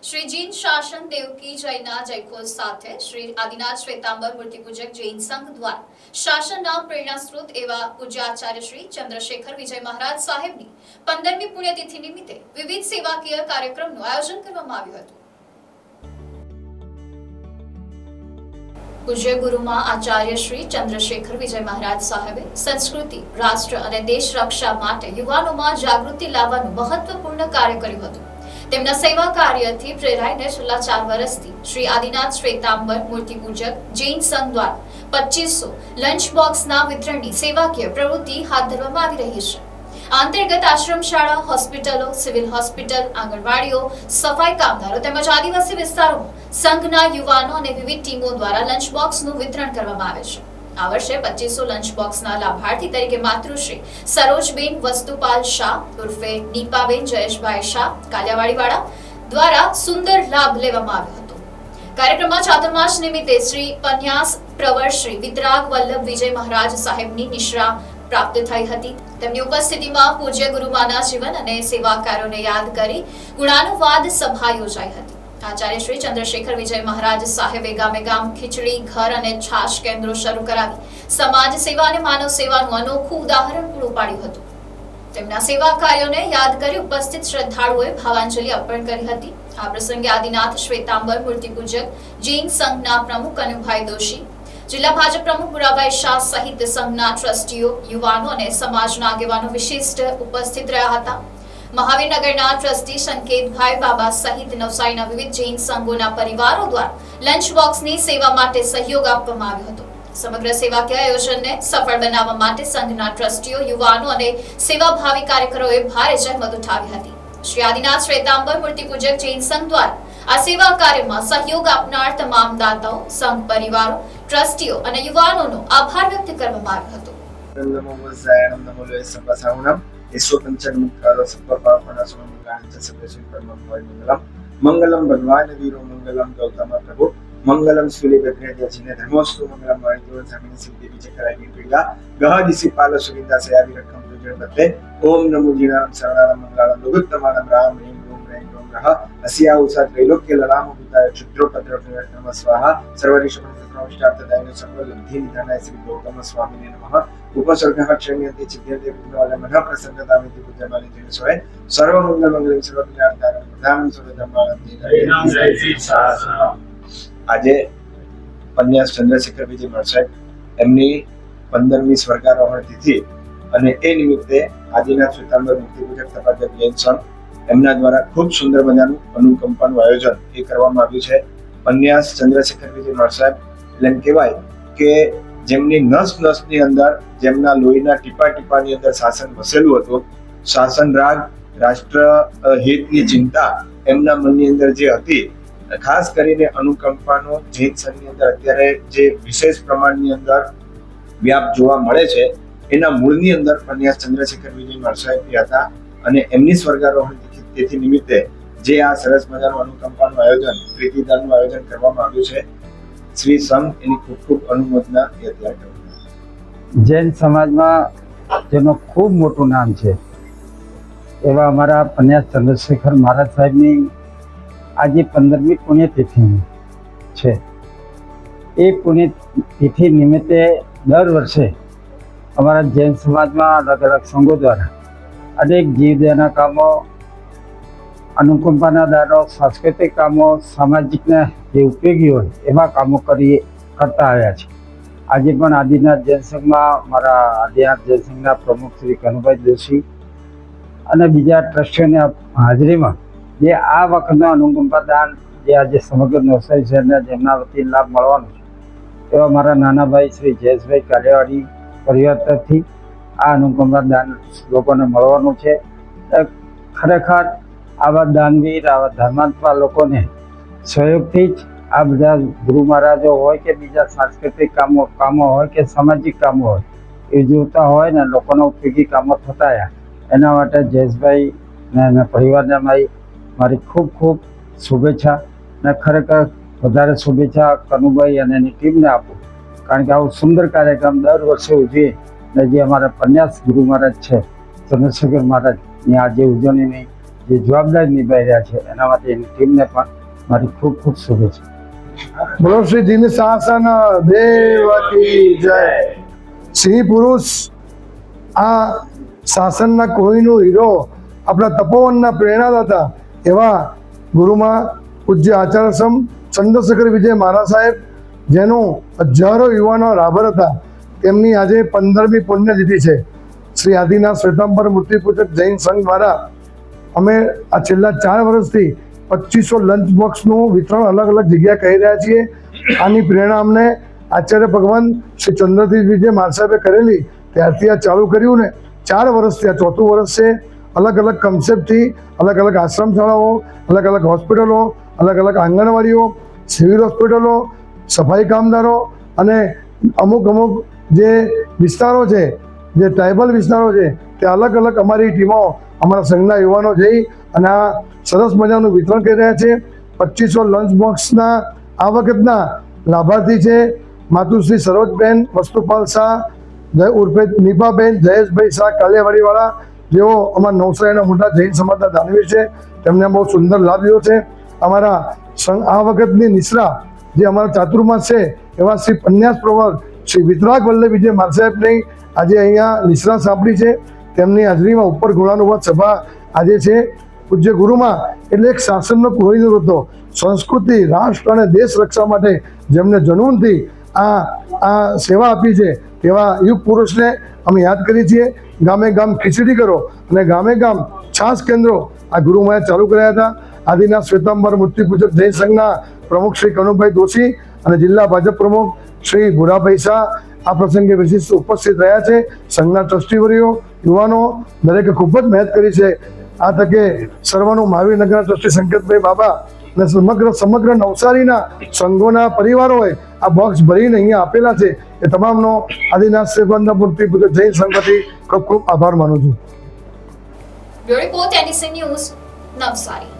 Shri gene शासन देवकी जयना जयघोष સાથે શ્રી આદિનાથ શ્વેતાંબર મૂર્તિ પૂજક જૈન સંઘ દ્વારા શાસનના પ્રેરણા સ્ત્રોત એવા પૂજ્ય આચાર્ય શ્રી ચંદ્રશેખર વિજય મહારાજ સાહેબની 15મી પુણ્યતિથિ નિમિત્તે વિવિધ સેવાકીય કાર્યક્રમનું આયોજન કરવામાં આવ્યું હતું. પૂજ્ય ગુરુમાં આચાર્ય શ્રી ચંદ્રશેખર વિજય મહારાજ સાહેબે સંસ્કૃતિ, રાષ્ટ્ર અને દેશ રક્ષા માટે યુવાનોમાં જાગૃતિ લાવવાનું મહત્વપૂર્ણ કાર્ય કર્યું હતું. તેમના સેવા કાર્યથી પ્રેરાઈને છેલ્લા 4 વર્ષથી શ્રી આદિનાથ શ્વેતાંબર મૂર્તિ પૂજક જૈન સંઘ દ્વારા 2500 લંચ બોક્સના વિતરણની સેવાકીય પ્રવૃત્તિ હાથ ધરવામાં આવી રહી છે. આ અંતર્ગત આશ્રમ શાળા, હોસ્પિટલો, સિવિલ હોસ્પિટલ, આંગણવાડીઓ, સફાઈ કામદારો તેમજ આદિવાસી વિસ્તારોમાં સંઘના યુવાનો અને વિવિધ ટીમો દ્વારા લંચ બોક્સનું વિતરણ કરવામાં આવે છે. આ વર્ષે 2500 લંચ બોક્સના લાભાર્થી તરીકે માતૃશ્રી સરોજબેન વસ્તુપાલ શાહ ઉર્ફે નીપાબેન જયેશભાઈ શાહ કાલિયાવાડીવાળા દ્વારા સુંદર લાભ લેવામાં આવ્યો હતો. કાર્યક્રમમાં ચાતુર્માસ નિમિત્તે શ્રી પન્યાસ પ્રવર શ્રી વિતરાગ વલ્લભ વિજય મહારાજ સાહેબની નિશ્રા પ્રાપ્ત થઈ હતી. તેમની ઉપસ્થિતિમાં પૂજ્ય ગુરુમાના જીવન અને સેવા કાર્યોને યાદ કરી ગુણાનુવાદ સભા યોજાઈ હતી. આચાર્ય શ્રી ચંદ્રશેખર વિજય મહારાજ સાહેબે ગામે ગામ ખીચડી, ઘર અને છાશ કેન્દ્રો શરૂ કરાવી સમાજ સેવા અને માનવ સેવાનું અનોખું ઉદાહરણ પૂરું પાડ્યું હતું. તેમના સેવા કાર્યોને યાદ કરી ઉપસ્થિત શ્રદ્ધાળુઓએ ભાવાંજલિ અર્પણ કરી હતી. આ પ્રસંગે આદિનાથ શ્વેતાંબર મૂર્તિ પૂજક જૈન સંઘના પ્રમુખ કનુભાઈ દોશી, જિલ્લા ભાજપ પ્રમુખ બુરાભાઈ શાહ સહિત સંઘના ટ્રસ્ટીઓ, યુવાનો અને સમાજના આગેવાનો વિશિષ્ટ ઉપસ્થિત રહ્યા હતા. મહાવીરનગરના ટ્રસ્ટી સંકેતભાઈ બાબા સહિત નવસારીના વિવિધ જૈન સંઘોના પરિવારો દ્વારા લંચ બોક્સની સેવા માટે સહયોગ આપવામાં આવ્યો હતો. સમગ્ર સેવાકીય આયોજનને સફળ બનાવવા માટે સંઘના ટ્રસ્ટીઓ, યુવાનો અને સેવાભાવી કાર્યકરોએ ભારે જહેમત ઉઠાવી હતી. શ્રી આદિનાથ શ્વેતાંબર મૂર્તિ પૂજક જૈન સંઘ દ્વારા આ સેવા કાર્યમાં સહયોગ આપનાર તમામ દાતાઓ, સંઘ પરિવારો, ટ્રસ્ટીઓ અને યુવાનોનો આભાર વ્યક્ત કરવામાં આવ્યો હતો. मंगलम भगवान वीरो मंगलम गौतम प्रभु मंगलम सूर्यभद्रेजने धर्मोस्तु मंगलम वाणिज्य सामिनी सिद्धि विचक्राय पीड़ा गह दिसिपाल सुविधा से आदि रकम जुजड़बते ओम नमो जीणाम शरणाम मंगलम लघुत्तमानम राम ह्रीं ओम ह्रीं ओम रह अस्या उषा त्रैलोक्य ललाम उदिताय क्षुद्रोपद्र नम स्वाहा सर्वरिषमनिष्टार्थदायिने सर्वलब्धि निधानाय श्री गौतम स्वामिने नमः उपसर्गः क्षम्यते चिद्यते विघ्नोऽलं मनः प्रसन्नतामिति पूज्यमाने दिवसोए सर्वमंगल मंगलम सर्वकल्याणकारं प्रधानं सर्वधर्माणां આજે પન્યાસ ચંદ્રશેખર વિજય મહારાજ એમની 15મી સ્વર્ગારોહણ તિથિ અને એ નિમિત્તે આદિનાથ શ્વેતાંબર મૂર્તિ પૂજક તપાજક જૈન સંઘ એમના દ્વારા ખૂબ સુંદર મજાનું અનુકંપાનું આયોજન એ કરવામાં આવ્યું છે. પન્યાસ ચંદ્રશેખર વિજય મહારાજ એટલે એમ કહેવાય કે જેમની નસની અંદર, જેમના લોહીના ટીપાની અંદર શાસન વસેલું હતું. શાસન રાગ, રાષ્ટ્ર હિતની ચિંતા એમના મનની અંદર જે હતી, ખાસ કરીને અનુકંપાનો જૈન સંઘની અંદર અત્યારે જે વિશેષ પ્રમાણની અંદર વ્યાપ જોવા મળે છે, એના મૂળની અંદર પન્યાસ ચંદ્રશેખર વિજય મહારાજ હતા. અને એમની સ્વર્ગારોહણ તિથિ નિમિત્તે જે આ સરસ મજાનું અનુકંપાનું આયોજન, પ્રીતિદાનનું આયોજન કરવામાં આવ્યું છે, શ્રી સંઘ એની ખૂબ ખૂબ અનુમોદના એ અત્યારે કરું. જૈન સમાજમાં જેનું ખૂબ મોટું નામ છે એવા અમારા પન્યાસ ચંદ્રશેખર મહારાજ સાહેબની આજે 15મી પુણ્યતિથિ છે. એ પુણ્યતિથિ નિમિત્તે દર વર્ષે અમારા જૈન સમાજમાં અલગ અલગ સંઘો દ્વારા અનેક જીવદયાના કામો, અનુકંપાના દાનો, સાંસ્કૃતિક કામો, સામાજિકના જે ઉપયોગી હોય એવા કામો કરતા આવ્યા છે. આજે પણ આદિનાથ જૈન સંઘમાં મારા આદિનાથ જૈન સંઘના પ્રમુખ શ્રી કનુભાઈ દોશી અને બીજા ટ્રસ્ટીઓની હાજરીમાં જે આ વખતનો અનુકંપા દાન જે આજે સમગ્ર નવસારી શહેરને જેમના વતી લાભ મળવાનો છે એવા મારા નાના ભાઈ શ્રી જયેશભાઈ કાલિયાવાડી પરિવાર તરફથી આ અનુકંપા દાન લોકોને મળવાનું છે. ખરેખર આવા દાનવીર, આવા ધર્માંતપા લોકોને સહયોગથી જ આ બધા ગુરુ મહારાજો હોય કે બીજા સાંસ્કૃતિક કામો હોય કે સામાજિક કામો હોય એ જોતા હોય ને લોકોના ઉપયોગી કામો થતા. એના માટે જયેશભાઈ ને એના પરિવારને મારી ખૂબ ખૂબ શુભેચ્છા. ને ખરેખર વધારે શુભેચ્છા કનુભાઈ અને એની ટીમને આપું, કારણ કે આવું સુંદર કાર્યક્રમ દર વર્ષે ઉજવીએ ને જે અમારા પન્યાસ ગુરુ મહારાજ છે ચંદ્રશેખર મહારાજની આજે ઉજવણીની જે જવાબદારી નિભાવી રહ્યા છે એના માટે એની ટીમને પણ મારી ખૂબ ખૂબ શુભેચ્છા. બોલો શ્રી જીન શાસન દેવ કી જય. સિંહ પુરુષ આ શાસનના કોહિનૂર હીરો, આપણા તપોવનના પ્રેરણાદાતા એવા ગુરુમાં પૂજ્ય આચાર્યસમ ચંદ્રશેખર વિજય મહારાજ સાહેબ, જેનું હજારો યુવાનો રાબર હતા, તેમની આજે 15મી પુણ્યતિથિ છે. શ્રી આદિનાથ શ્વેતાંબર મૂર્તિ પૂજક જૈન સંઘ દ્વારા અમે આ છેલ્લા 4 વર્ષથી 2500 લંચ બોક્સનું વિતરણ અલગ અલગ જગ્યાએ કરી રહ્યા છીએ. આની પ્રેરણા અમને આચાર્ય ભગવાન શ્રી ચંદ્રશેખર વિજય મહારાજ સાહેબે કરેલી, ત્યારથી આ ચાલુ કર્યું ને 4 વર્ષથી આ 4થું વર્ષ છે. અલગ અલગ કન્સેપ્ટથી અલગ અલગ આશ્રમ શાળાઓ, અલગ અલગ હોસ્પિટલો, અલગ અલગ આંગણવાડીઓ, સિવિલ હોસ્પિટલો, સફાઈ કામદારો અને અમુક જે વિસ્તારો છે, જે ટ્રાઇબલ વિસ્તારો છે, ત્યાં અલગ અલગ અમારી ટીમો, અમારા સંઘના યુવાનો જઈ અને આ સરસ મજાનું વિતરણ કરી રહ્યા છે. 2500 લંચ બોક્સના આ વખતના લાભાર્થી છે માતુશ્રી સરોજબેન વસ્તુપાલ શાહ, ઉર્ફે નીપાબેન જયેશભાઈ શાહ કાલિયાવાડીવાળા, જેઓ અમારા નવસારીના મોટા જૈન સમાજના દાનવીર છે. તેમને બહુ સુંદર લાભ લીધો છે. અમારા આ વખતની નિશ્રા જે અમારા ચાતુર્માસ છે એવા શ્રી પન્યાસ પ્રવર શ્રી વિતરાગ વલ્લભ વિજય મહારાજ સાહેબની આજે અહીંયા નિશ્રા સાંપડી છે. તેમની હાજરીમાં ઉપર ગુણાનુવાદ સભા આજે છે. પૂજ્ય ગુરુમાં એટલે એક શાસનનો કોહિનૂર હતો. સંસ્કૃતિ, રાષ્ટ્ર અને દેશ રક્ષા માટે જેમને જનૂનથી આ સેવા આપી છે એવા યુગ પુરુષને અમે યાદ કરીએ છીએ. ગામે ગામ ખીચડી કરો અને ગામે ગામ છાસ કેન્દ્રો આ ગુરુમાએ ચાલુ કર્યા હતા. આદિનાથ શ્વેતાંબર મૂર્તિ પૂજક જૈન સંઘના પ્રમુખ શ્રી કનુભાઈ દોશી અને જિલ્લા ભાજપ પ્રમુખ શ્રી ભૂરાભાઈ શાહ આ પ્રસંગે વિશિષ્ટ ઉપસ્થિત રહ્યા છે. સંઘના ટ્રસ્ટીવરીઓ, યુવાનો દરેકે ખૂબ જ મહેનત કરી છે. આ તકે સર્વનું મહાવીરનગરના ટ્રસ્ટી સંકેતભાઈ બાબા અને સમગ્ર નવસારીના સંઘોના પરિવારોએ આ બોક્સ ભરીને અહીંયા આપેલા છે. એ તમામનો આદિનાથ શ્વેતાંબર મૂર્તિ પૂજક જૈન સંઘ વતી ખૂબ ખૂબ આભાર માનું છું. Bureau report NDC news, Navsari.